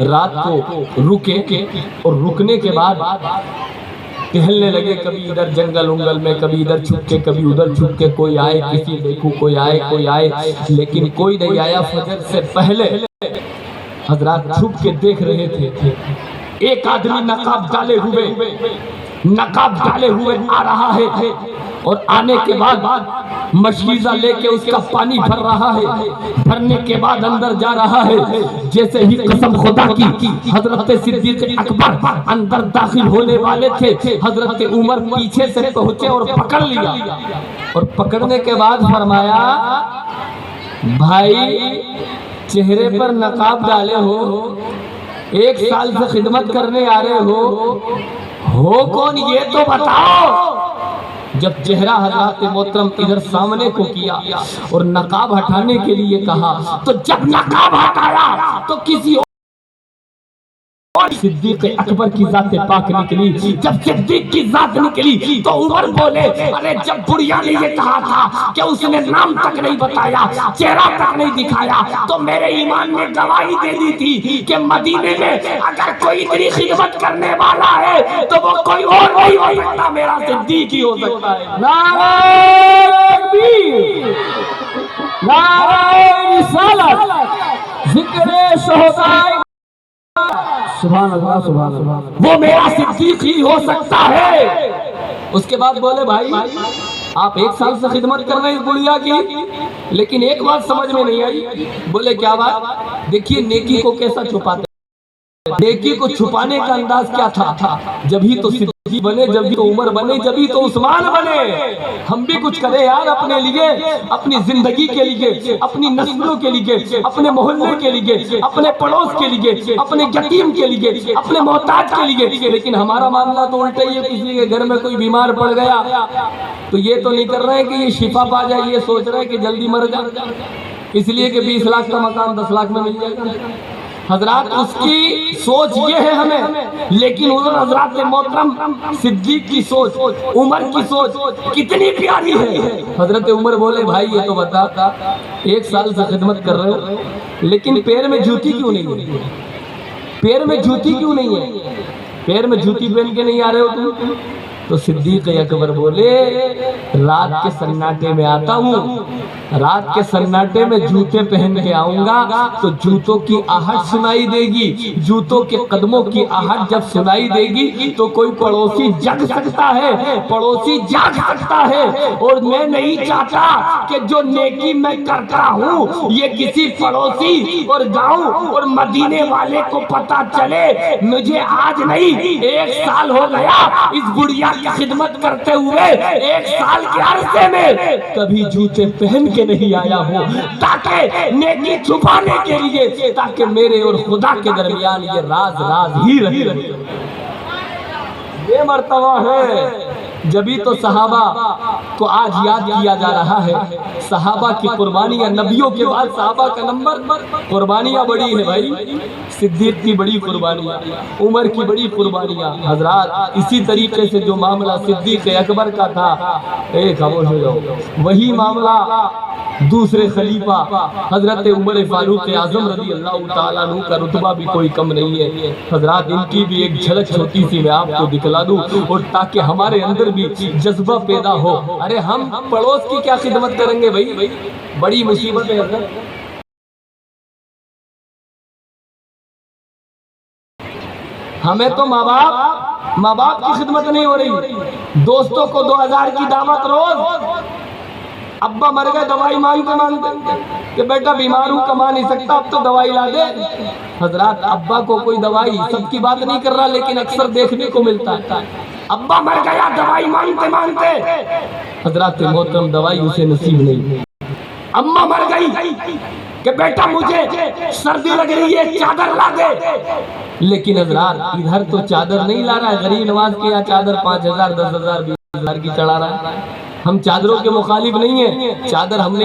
رات کو رکے اور رکنے کے بعد ٹہلنے لگے، کبھی ادھر جنگل انگل میں، کبھی ادھر چھپ کے، کبھی ادھر چھپ کے، کوئی آئے کسی دیکھو، کوئی آئے، لیکن کوئی نہیں آیا۔ فجر سے پہلے حضرات چھپ کے دیکھ رہے تھے، ایک آدمی نقاب ڈالے ہوئے آ رہا ہے، اور آنے کے بعد مشکیزہ لے کے اس کا پانی بھر رہا ہے، بھرنے کے بعد اندر جا رہا ہے۔ جیسے ہی قسم خدا کی حضرت صدیق اکبر اندر داخل ہونے والے تھے، حضرت عمر پیچھے سے پہنچے اور پکڑ لیا، اور پکڑنے کے بعد فرمایا بھائی چہرے پر نقاب ڈالے ہو، 1 سال سے خدمت کرنے آ رہے ہو کون یہ تو بتاؤ۔ جب چہرہ حضرات محترم ادھر سامنے کو کیا اور نقاب ہٹانے کے لیے کہا، تو جب نقاب ہٹایا تو کسی اور صدیق اکبر کی ذات پاک نکلی۔ جب صدیق کی ذات نکلی تو عمر بولے ارے جب بڑھیا نے یہ کہا تھا کہ اس نے نام تک نہیں بتایا، چہرہ تک نہیں دکھایا، تو میرے ایمان نے گواہی دے دی تھی کہ مدینے میں اگر کوئی اتنی خدمت کرنے والا ہے تو وہ کوئی اور نہیں ہو سکتا، میرا صدیق ہی ہو سکتا ہے۔ نعرہ تکبیر، نعرہ رسالت، ذکر شہداء، سبحان اللہ سبحان اللہ، وہ میرا صدیق ہی ہو سکتا ہے۔ اس کے بعد بولے بھائی آپ 1 سال سے خدمت کر رہے ہیں اس بڑھیا کی، لیکن ایک بات سمجھ میں نہیں آئی۔ بولے کیا بات؟ دیکھیے نیکی کو کیسا چھپاتے ہیں، نیکی کو چھپانے کا انداز کیا تھا؟ جبھی تو صدیق بنے، جبھی تو عمر بنے، جبھی تو عثمان بنے۔ ہم بھی کچھ کریں یار اپنے لیے، اپنی زندگی کے لیے، اپنی نسلوں کے لیے، اپنے محلے کے لیے، اپنے پڑوس کے لیے، اپنے یتیم کے لیے، اپنے محتاج کے لیے۔ لیکن ہمارا معاملہ تو الٹا ہی ہے، کسی کے گھر میں کوئی بیمار پڑ گیا تو یہ تو نہیں کر رہے ہیں کہ یہ شفا پا جائے، یہ سوچ رہے ہیں کہ جلدی مر جائے، اس لیے کہ 20 لاکھ کا مکان 10 لاکھ میں مل جائے گا۔ حضرات اس کی سوچ یہ ہے ہمیں، لیکن حضرات محترم صدیق کی سوچ، عمر کی سوچ کتنی پیاری ہے۔ حضرت عمر بولے بھائی یہ تو بتا 1 سال سے خدمت کر رہے ہو لیکن پیر میں جوتی کیوں نہیں ہے؟ پیر میں جوتی کیوں نہیں ہے؟ پیر میں جوتی پہن کے نہیں آ رہے ہو تم؟ تو صدیق اکبر بولے رات کے سناٹے میں آتا ہوں، رات کے سناٹے میں جوتے پہن کے آؤں گا تو جوتوں کی آہٹ سنائی دے گی، جوتوں کے قدموں کی آہٹ جب سنائی دے گی تو کوئی پڑوسی جگ سکتا ہے، پڑوسی جاگ سکتا ہے۔ اور میں نہیں چاہتا کہ جو نیکی میں کرتا ہوں یہ کسی پڑوسی اور گاؤں اور مدینے والے کو پتا چلے۔ مجھے آج نہیں 1 سال ہو گیا اس گڑیا کی خدمت کرتے ہوئے، 1 سال کے عرصے میں کبھی جوتے پہن کے نہیں آیا ہوں، تاکہ نیکی چھپانے کے لیے، تاکہ میرے اور خدا کے درمیان یہ راز ہی رہے۔ یہ مرتبہ ہے جبھی تو صحابہ کو آج یاد کیا جا رہا ہے۔ صحابہ کی قربانیاں، نبیوں کے بعد صحابہ کا نمبر قربانیاں بڑی ہے بھائی۔ صدیق کی بڑی قربانیاں، عمر کی بڑی قربانیاں۔ حضرات اسی طریقے سے جو معاملہ صدیق اکبر کا تھا، خاموش ہو جاؤ، وہی معاملہ دوسرے خلیفہ حضرت عمر فاروق اعظم رضی اللہ تعالیٰ عنہ کا رتبہ بھی کوئی کم نہیں ہے۔ حضرات ان کی بھی ایک جھلک چھوٹی سی میں آپ کو دکھلا دوں، اور تاکہ ہمارے اندر بھی جذبہ پیدا ہو۔ ارے ہم پڑوس کی کیا خدمت کریں گے بھائی؟ بڑی مصیبت ہے حضرت۔ ہمیں تو ماں باپ کی خدمت نہیں ہو رہی، دوستوں کو 2000 کی دعوت روز، ابا مر گئے دوائی مانگتے کہ بیٹا بیمار ہوں کما نہیں سکتا اب تو دوائی لا دے۔ حضرات ابا کو کوئی دوائی، سب کی بات نہیں کر رہا لیکن اکثر دیکھنے کو ملتا ہے، ابا مر گیا دوائی مانگتے حضرات محترم دوائی اسے نصیب نہیں۔ اماں مر گئی کہ بیٹا مجھے سردی لگ رہی ہے چادر لا دے، لیکن حضرات ادھر تو چادر نہیں لا رہا ہے، غریب نواز کے یہاں چادر 5000 10,000 20,000 کی چڑھا رہا ہے۔ ہم چادروں کے مخالف نہیں ہیں، چادر ہم نے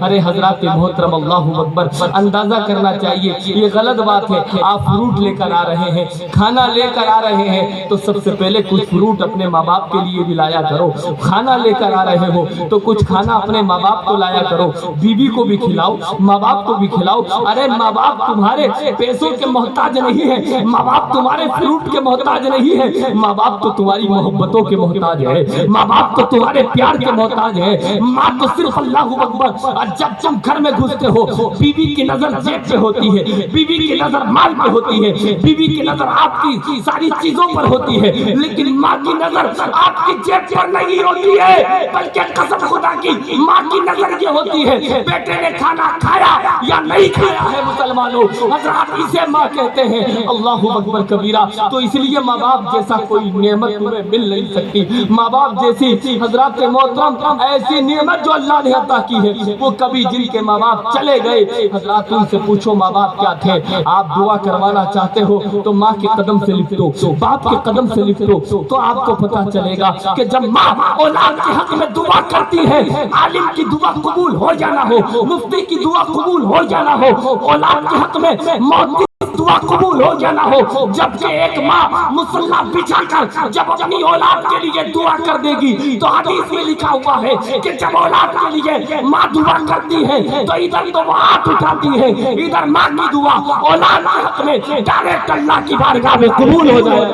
ارے حضرات محترم اللہ اکبر، اندازہ کرنا چاہیے یہ غلط بات ہے۔ آپ فروٹ لے کر آ رہے ہیں، کھانا لے کر آ رہے ہیں تو سب سے پہلے کچھ فروٹ اپنے ماں باپ کے لیے بھی لایا کرو۔ کھانا لے کر آ رہے ہو تو کچھ کھانا اپنے ماں باپ کو لایا کرو، بیوی کو بھی کھلاؤ، ماں باپ کو بھی کھلاؤ۔ ارے ماں باپ تمہارے پیسوں کے محتاج نہیں ہے، ماں باپ تمہارے فروٹ کے محتاج نہیں ہے، ماں باپ تو تمہاری محبتوں کے محتاج ہے، ماں باپ تو تمہارے پیار کے محتاج ہے۔ ماں تو صرف اللہ اکبر، جب تم گھر میں گھستے ہو بیوی کی نظر جیب پہ ہوتی ہے، بیوی کی نظر مال پہ ہوتی ہے، بیوی کی نظر آپ کی ساری چیزوں پر ہوتی ہے، لیکن ماں کی نظر آپ کی جیب پر نہیں ہوتی ہے، بلکہ قسم خدا کی ماں کی نظر یہ ہوتی ہے بیٹے نے کھانا کھایا یا نہیں کھایا ہے۔ مسلمانوں حضرات اسے ماں کہتے ہیں، اللہ اکبر کبیرہ۔ تو اس لیے ماں باپ جیسا کوئی نعمت تمہیں مل نہیں سکتی، ماں باپ جیسی حضرات محترم ایسی نعمت جو اللہ نے عطا کی ہے وہ کبھی جن کے ماں باپ چلے گئے حضرات ان سے پوچھو ماں باپ کیا تھے۔ آپ دعا کروانا چاہتے ہو تو ماں کے قدم سے لکھ دو، باپ کے قدم سے لکھ دو، تو آپ کو پتا چلے گا کہ جب ماں اولاد کے حق میں دعا کرتی ہے، عالم کی دعا قبول ہو جانا ہو، مفتی کی دعا قبول ہو جانا ہو، اولاد کے حق میں موت دعا قبول ہو جانا ہو، جبکہ ایک ماں مصلح بچھا کر جب اپنی اولاد کے لیے دعا کر دے گی تو حدیث میں لکھا ہوا ہے کہ جب اولاد کے لیے ماں دعا کرتی ہے تو ادھر تو وہ ہاتھ اٹھاتی ہے، ادھر ماں کی دعا اولاد کے حق میں ڈائریکٹ اللہ کی بارگاہ میں قبول ہو جائے۔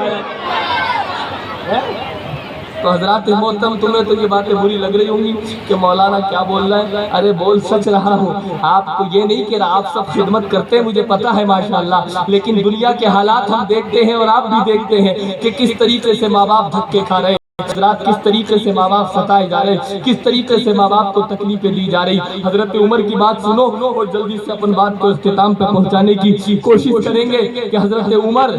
تو حضرات محترم تمہیں تو یہ باتیں بری لگ رہی ہوں گی کہ مولانا کیا بول رہا ہے، ارے بول سچ رہا ہوں، آپ کو یہ نہیں کہہ رہا، آپ سب خدمت کرتے ہیں مجھے پتا ہے ماشاءاللہ، لیکن دنیا کے حالات ہم دیکھتے ہیں اور آپ بھی دیکھتے ہیں کہ کس طریقے سے ماں باپ دھکے کھا رہے ہیں، حضرات کس طریقے سے ماں باپ ستائے جا رہے ہیں، کس طریقے سے ماں باپ کو تکلیفیں دی جا رہی۔ حضرت عمر کی بات سنو اور جلدی سے اپن بات کو اختتام پہ پہنچانے کی کوشش کریں گے کہ حضرت عمر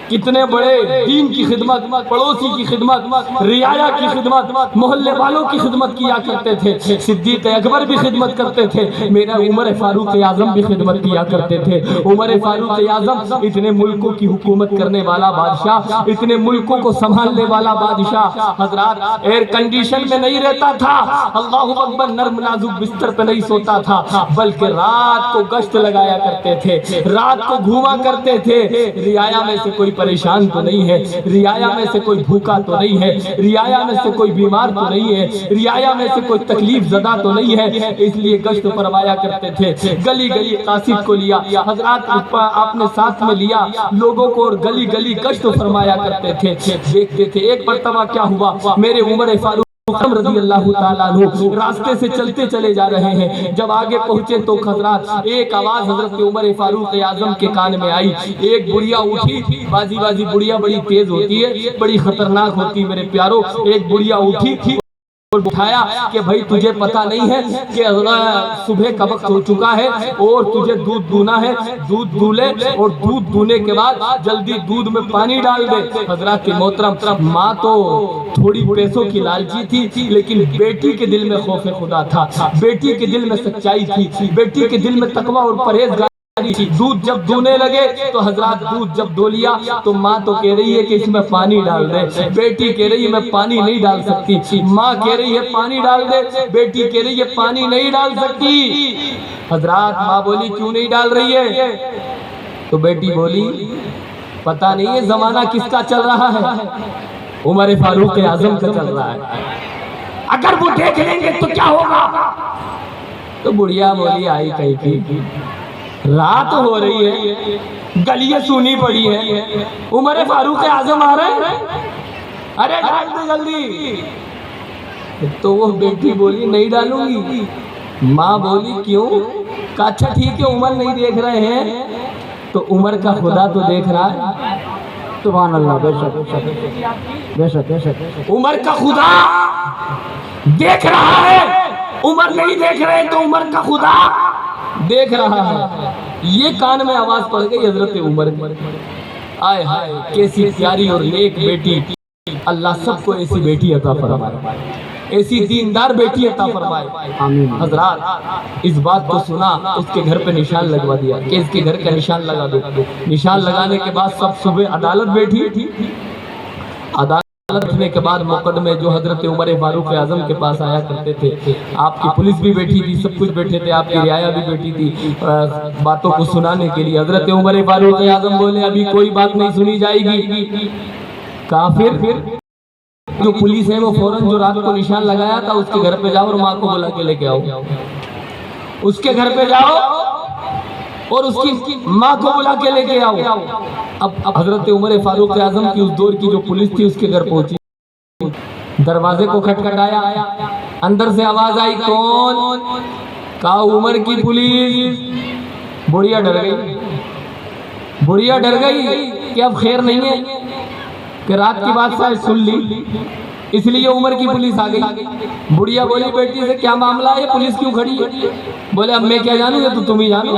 کتنے بڑے دین کی خدمت، پڑوسی کی خدمت، رعایا کی خدمت، محلے والوں کی خدمت کیا کرتے تھے۔ صدیق اکبر بھی خدمت کرتے تھے، میرا عمر فاروق اعظم بھی خدمت کیا کرتے تھے۔ عمر فاروق اعظم اتنے ملکوں کی حکومت کرنے والا بادشاہ، اتنے ملکوں کو سنبھالنے والا بادشاہ، حضرات ایئر کنڈیشن میں نہیں رہتا تھا، اللہ اکبر، نرم نازک بستر پہ نہیں سوتا تھا، بلکہ رات کو گشت لگایا کرتے تھے، رات کو گھوما کرتے تھے۔ رعایا میں سے کوئی پریشان تو نہیں ہے، رعایا میں سے کوئی بھوکا تو نہیں ہے، رعایا میں سے کوئی بیمار تو نہیں ہے، رعایا میں سے کوئی تکلیف زدہ تو نہیں ہے، اس لیے گشت فرمایا کرتے تھے۔ گلی گلی قاصد کو لیا، حضرات آپ نے ساتھ میں لیا لوگوں کو اور گلی گلی گشت فرمایا کرتے تھے۔ دیکھتے تھے ایک مرتبہ کیا ہوا، میرے عمر فاروق رضی اللہ تعالیٰ عنہ راستے سے چلتے چلے جا رہے ہیں، جب آگے پہنچے تو حضرات ایک آواز حضرت عمر فاروق اعظم کے کان میں آئی، ایک بڑھیا اٹھی، بازی بازی بڑھیا بڑی تیز ہوتی ہے، بڑی خطرناک ہوتی ہے میرے پیاروں، ایک بڑھیا اٹھی اور بٹھایا کہ بھائی تجھے پتا نہیں ہے کہ صبح کا وقت ہو چکا ہے اور تجھے دودھ دونا ہے، دودھ دولے اور دودھ دونے کے بعد جلدی دودھ میں پانی ڈال دے۔ حضرات محترم ماں تو تھوڑی پیسوں کی لالچی تھی، لیکن بیٹی کے دل میں خوف خدا تھا، بیٹی کے دل میں سچائی تھی، بیٹی کے دل میں تقوی اور پرہیزگاری۔ دودھ جب دونے لگے تو حضرات دودھ جب دو لیا تو ماں تو کہہ رہی ہے کہ اس میں پانی ڈال دے، بیٹی کہہ رہی ہے میں پانی نہیں ڈال سکتی، ماں کہہ رہی ہے پانی ڈال دے، بیٹی کہہ رہی ہے پانی نہیں ڈال سکتی۔ حضرات ماں بولی کیوں نہیں ڈال رہی ہے؟ تو بیٹی بولی پتہ نہیں ہے زمانہ کس کا چل رہا ہے، عمر فاروق اعظم کا چل رہا ہے، اگر وہ دیکھ لیں گے تو کیا ہوگا؟ تو بڑھیا بولی آئی کہیں کی، رات ہو رہی ہے، گلیاں سونی پڑی ہے، عمر فاروق اعظم آ رہے ہیں، ارے ڈال دے جلدی۔ تو وہ بیٹی بولی نہیں ڈالوں گی، ماں بولی کیوں؟ کہا اچھا ٹھیک ہے عمر نہیں دیکھ رہے ہیں تو عمر کا خدا تو دیکھ رہا ہے۔ سبحان اللہ، بے شک بے شک بے شک، عمر کا خدا دیکھ رہا ہے، عمر نہیں دیکھ رہے تو عمر کا خدا دیکھ رہا ہے۔ یہ کان میں آواز پڑ گئی حضرت عمر کی، آئے ہائے کیسی پیاری اور نیک بیٹی، اللہ سب کو ایسی بیٹی عطا فرمائے، ایسی دیندار بیٹی عطا فرمائے۔ حضرات اس بات کو سنا، اس کے گھر پہ نشان لگوا دیا کہ اس کے گھر کا نشان لگا دو۔ نشان لگانے کے بعد سب صبح عدالت بیٹھی، عدالت رکھنے کے بعد مقدمے جو حضرت عمر فاروق اعظم کے پاس آیا کرتے تھے، آپ کی پولیس بھی بیٹھی تھی، سب کچھ بیٹھے تھے، آپ کی رعایا بھی بیٹھی تھی باتوں کو سنانے کے لیے۔ حضرت عمر فاروق اعظم بولے ابھی کوئی بات نہیں سنی جائے گی۔ کافر جو پولیس ہے وہ فوراً جو رات کو نشان لگایا تھا اس کے گھر پہ جاؤ اور ماں کو بلا کے لے کے آؤ، اس کے گھر پہ جاؤ اور اس کی ماں کو بلا کے لے کے آؤ۔ اب حضرت عمر فاروق اعظم کی اس دور کی جو پولیس تھی اس کے گھر پہنچی، دروازے کو کھٹکھٹایا، اندر سے آواز آئی کون؟ کہا عمر کی پولیس۔ بڑھیا ڈر گئی، بڑھیا ڈر گئی کہ اب خیر نہیں ہے، کہ رات کی بات شاید سن لی، اس لیے عمر کی پولیس آ گئی۔ بڑھیا بولی بیٹی سے کیا معاملہ ہے، پولیس کیوں کھڑی ہے؟ بولے اب میں کیا جانوں، یہ تو تم ہی جانو۔